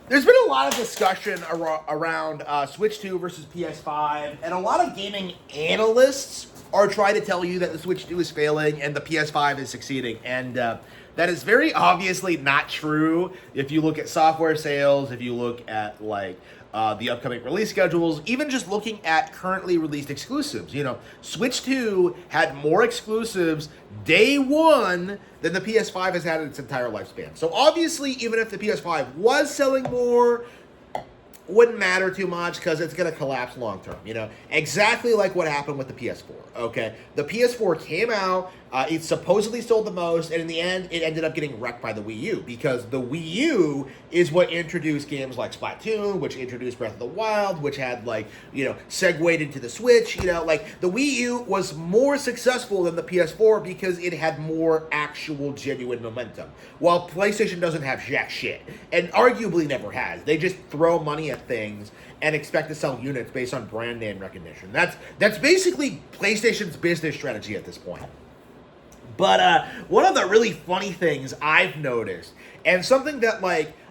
There's been a lot of discussion around Switch 2 versus PS5, and a lot of gaming analysts are trying to tell you that the Switch 2 is failing and the PS5 is succeeding. And that is very obviously not true if you look at software sales, if you look at the upcoming release schedules, even just looking at currently released exclusives. You know, Switch 2 had more exclusives day one than the PS5 has had in its entire lifespan. So obviously, even if the PS5 was selling more, wouldn't matter too much because it's going to collapse long term. You know, exactly like what happened with the PS4. Okay, the PS4 came out, it supposedly sold the most, and in the end, it ended up getting wrecked by the Wii U because the Wii U is what introduced games like Splatoon, which introduced Breath of the Wild, which had segued into the Switch. You know, like the Wii U was more successful than the PS4 because it had more actual genuine momentum, while PlayStation doesn't have jack shit, and arguably never has. They just throw money at things and expect to sell units based on brand name recognition. That's basically PlayStation's business strategy at this point. But one of the really funny things I've noticed, and something that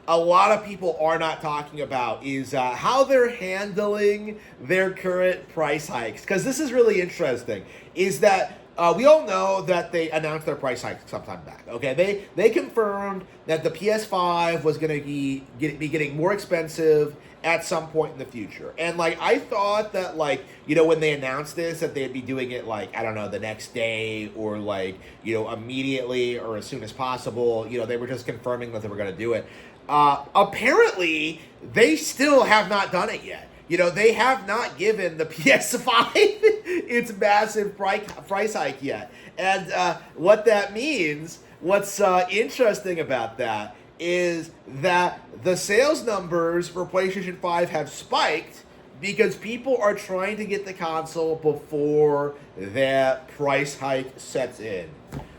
a lot of people are not talking about, is how they're handling their current price hikes. Because this is really interesting. Is that we all know that they announced their price hikes sometime back. Okay, they confirmed that the PS5 was going to be getting more expensive at some point in the future. And I thought that when they announced this, that they'd be doing it I don't know, the next day or immediately or as soon as possible. They were just confirming that they were going to do it. Apparently they still have not done it yet. They have not given the PS5 its massive price hike yet. And what that means, what's interesting about that, is that the sales numbers for PlayStation 5 have spiked because people are trying to get the console before that price hike sets in.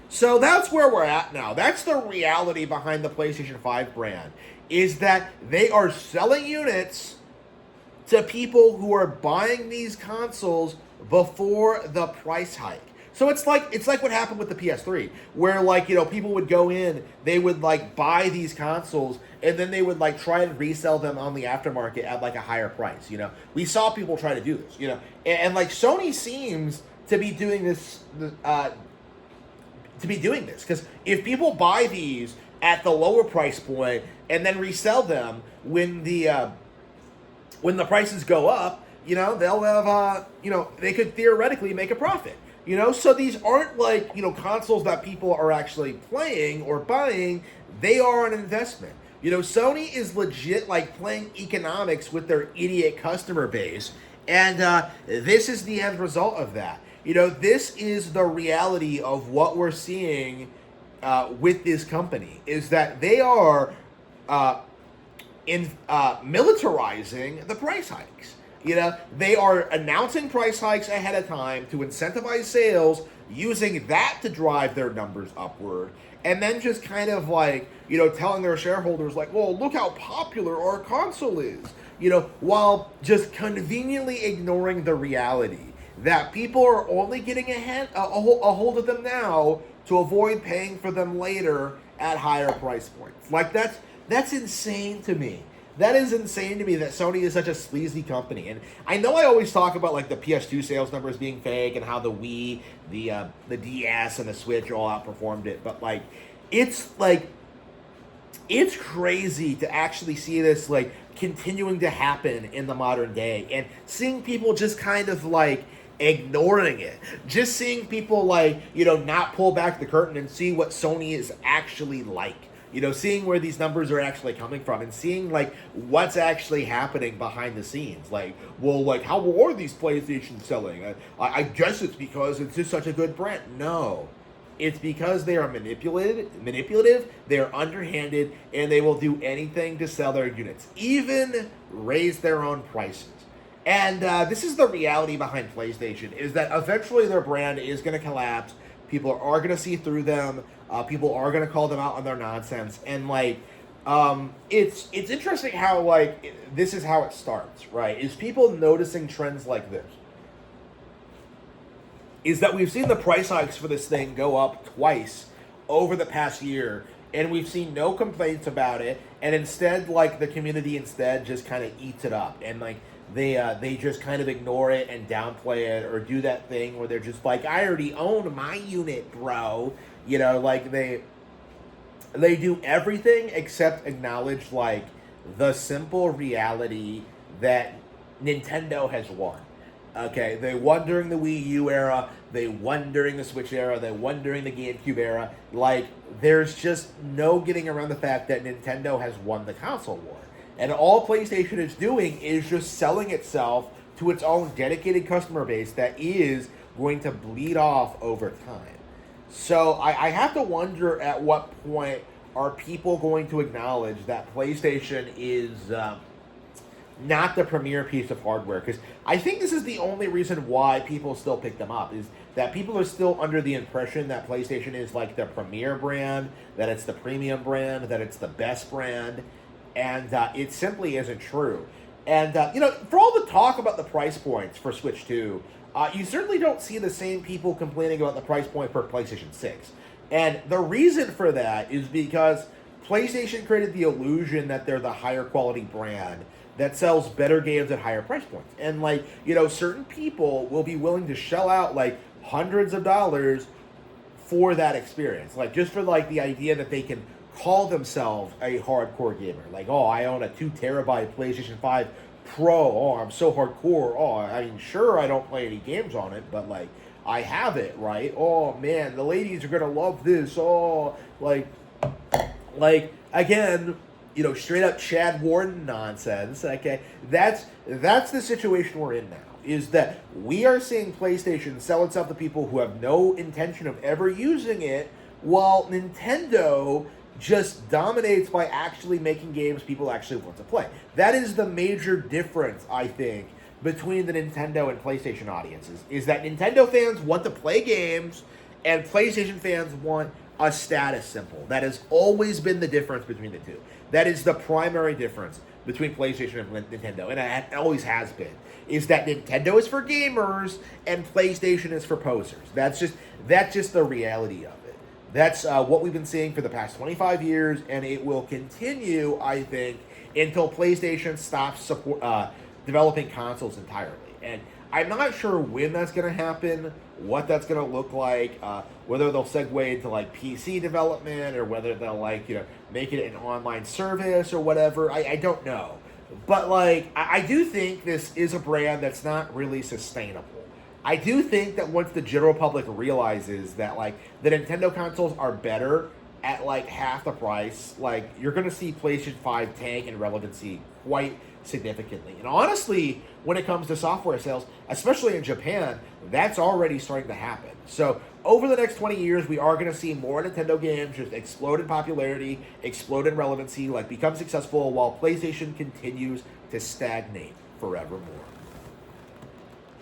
So that's where we're at now. That's the reality behind the PlayStation 5 brand, is that they are selling units to people who are buying these consoles before the price hike. So it's like what happened with the PS3, where people would go in, they would buy these consoles, and then they would try and resell them on the aftermarket at a higher price. We saw people try to do this. And Sony seems to be doing this. Because if people buy these at the lower price point and then resell them when the prices go up, they'll have they could theoretically make a profit. So these aren't consoles that people are actually playing or buying. They are an investment. Sony is legit playing economics with their idiot customer base, and this is the end result of that. This is the reality of what we're seeing with this company, is that they are militarizing the price hikes. They are announcing price hikes ahead of time to incentivize sales, using that to drive their numbers upward, and then just kind of telling their shareholders well, look how popular our console is, while just conveniently ignoring the reality that people are only getting a hold of them now to avoid paying for them later at higher price points. That's insane to me. That is insane to me that Sony is such a sleazy company. And I know I always talk about the PS2 sales numbers being fake and how the Wii, the DS, and the Switch all outperformed it. But it's crazy to actually see this continuing to happen in the modern day, and seeing people just kind of ignoring it. Just seeing people not pull back the curtain and see what Sony is actually like. Seeing where these numbers are actually coming from, and seeing what's actually happening behind the scenes. How are these PlayStations selling? I guess it's because it's just such a good brand. No. It's because they are manipulative, they are underhanded, and they will do anything to sell their units, even raise their own prices. And this is the reality behind PlayStation, is that eventually their brand is going to collapse. People are going to see through them. People are going to call them out on their nonsense. And it's interesting how this is how it starts, right? Is people noticing trends like this. Is that we've seen the price hikes for this thing go up twice over the past year, and we've seen no complaints about it. And instead, like, the community instead just kind of eats it up, and like they just kind of ignore it and downplay it, or do that thing where they're just like, I already own my unit, bro. You know, like they do everything except acknowledge like the simple reality that Nintendo has won. Okay, they won during the Wii U era, they won during the Switch era, they won during the GameCube era. Like, there's just no getting around the fact that Nintendo has won the console war. And all PlayStation is doing is just selling itself to its own dedicated customer base that is going to bleed off over time. So I have to wonder, at what point are people going to acknowledge that PlayStation is not the premier piece of hardware? Because I think this is the only reason why people still pick them up, is that people are still under the impression that PlayStation is like the premier brand, that it's the premium brand, that it's the best brand, and it simply isn't true. And, for all the talk about the price points for Switch 2, you certainly don't see the same people complaining about the price point for PlayStation 6. And the reason for that is because PlayStation created the illusion that they're the higher quality brand that sells better games at higher price points. And, certain people will be willing to shell out, hundreds of dollars for that experience. Just for, the idea that they can call themselves a hardcore gamer. I own a 2 terabyte PlayStation 5 Pro. Oh, I'm so hardcore. Oh, I mean, sure, I don't play any games on it, but, I have it, right? Oh, man, the ladies are gonna love this. Oh, again, straight up Chad Warden nonsense. Okay, that's the situation we're in now. Is that we are seeing PlayStation sell itself to people who have no intention of ever using it, while Nintendo just dominates by actually making games people actually want to play. That is the major difference, I think, between the Nintendo and PlayStation audiences, is that Nintendo fans want to play games and PlayStation fans want a status symbol. That has always been the difference between the two. That is the primary difference between PlayStation and Nintendo, and it always has been, is that Nintendo is for gamers and PlayStation is for posers. That's just the reality of it. That's what we've been seeing for the past 25 years, and it will continue, I think, until PlayStation stops developing consoles entirely. And I'm not sure when that's going to happen, what that's going to look like, whether they'll segue into PC development, or whether they'll make it an online service or whatever. I don't know. But I do think this is a brand that's not really sustainable. I do think that once the general public realizes that the Nintendo consoles are better at half the price, you're going to see PlayStation 5 tank in relevancy quite significantly. And honestly, when it comes to software sales, especially in Japan, that's already starting to happen. So over the next 20 years, we are going to see more Nintendo games just explode in popularity, explode in relevancy, become successful, while PlayStation continues to stagnate forevermore.